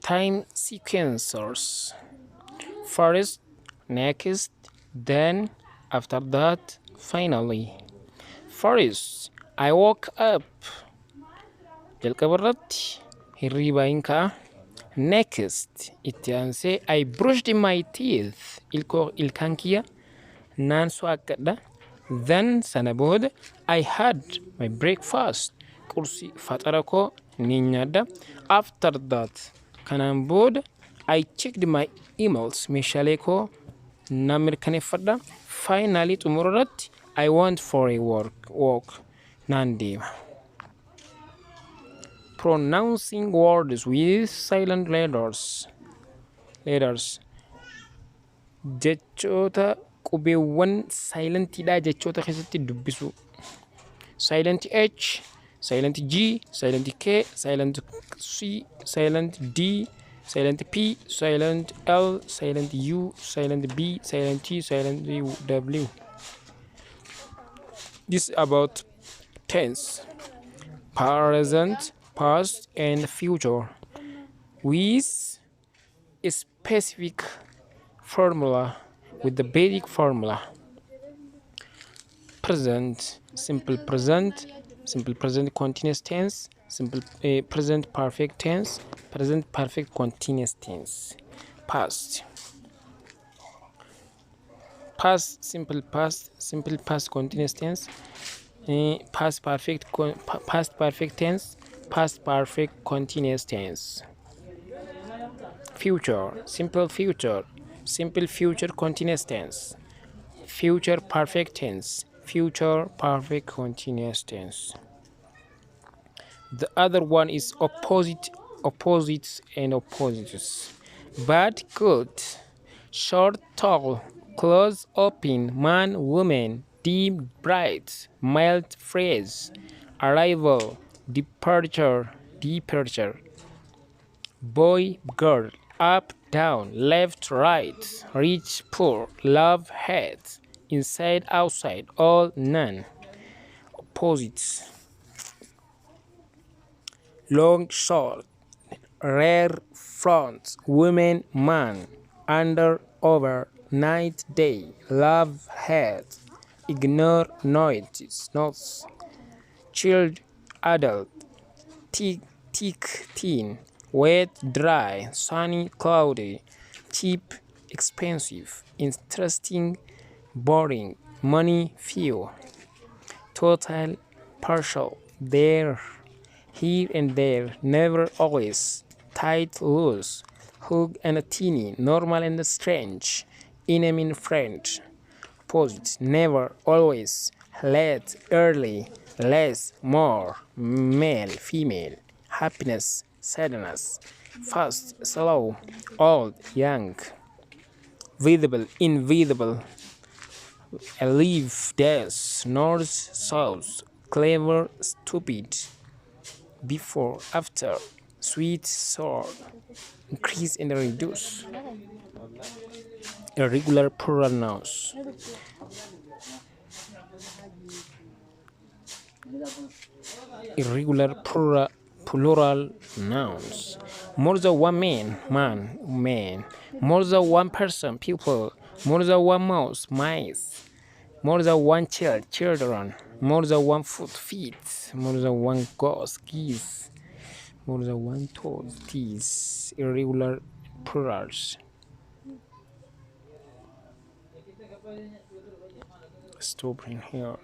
time sequencers. First, next, then, after that, finally. First, I woke up. Jalqaba irratti hirriibaa hin ka'a. Next, itti aansee I brushed my teeth. Ilkaan kiyya naan so'akkadha. Then sana booda I had my breakfast. Qursii faxara koo ni nyaadha. After that, kanaan booda I checked my emails. Meeshaalee koo nan mirkaneeffadha. Finally xumura irratti I went for a walk. Naan deema. Pronouncing words with silent letters. Jechoota qubeewwan silentidha jechoota keessatti dubbisu. Silent H, silent G, silent K, silent C, silent D, silent P, silent L, silent U, silent B, silent T, silent W. This is about tense, present, past, and future with a specific formula, with the basic formula. Present, simple present continuous tense, simple present perfect tense, present perfect continuous tense. Past, simple past continuous tense, past perfect tense, past perfect continuous tense. Future, simple future continuous tense, future perfect tense, future perfect continuous tense. The other one is opposites and opposites. Bad, good. Short, tall. Close, open. Man, woman. Dim, bright. Mild, phrase. Arrival, departure. Boy, girl. Up, down. Left, right. Rich, poor. Love, hate. Inside, outside. All, none. Opposites. Long, short. Rare, front. Woman, man. Under, over. Night, day. Love, hate. Ignore, notice. Child, adult. Thick, thin. Wet, dry. Sunny, cloudy. Cheap, expensive. Interesting, boring. Money, few. Total, partial. There, here and there. Never, always. Tight, loose. Hug and teeny. Normal and strange. Enemy and friend. Opposite, never, always. Late, early. Less, more. Male, female. Happiness, sadness. Fast, slow. Old, young. Visible, invisible. Live, death. North, south. Clever, stupid. Before, after. Sweet, sour. Increase and reduce. Irregular plural nouns. Irregular plural nouns. More than one man. More than one person, people. More than one mouse, mice. More than one child, children. More than one foot, feet. More than one ghost, geese. More than one toad, teeth. Irregular plurals. Stop in here.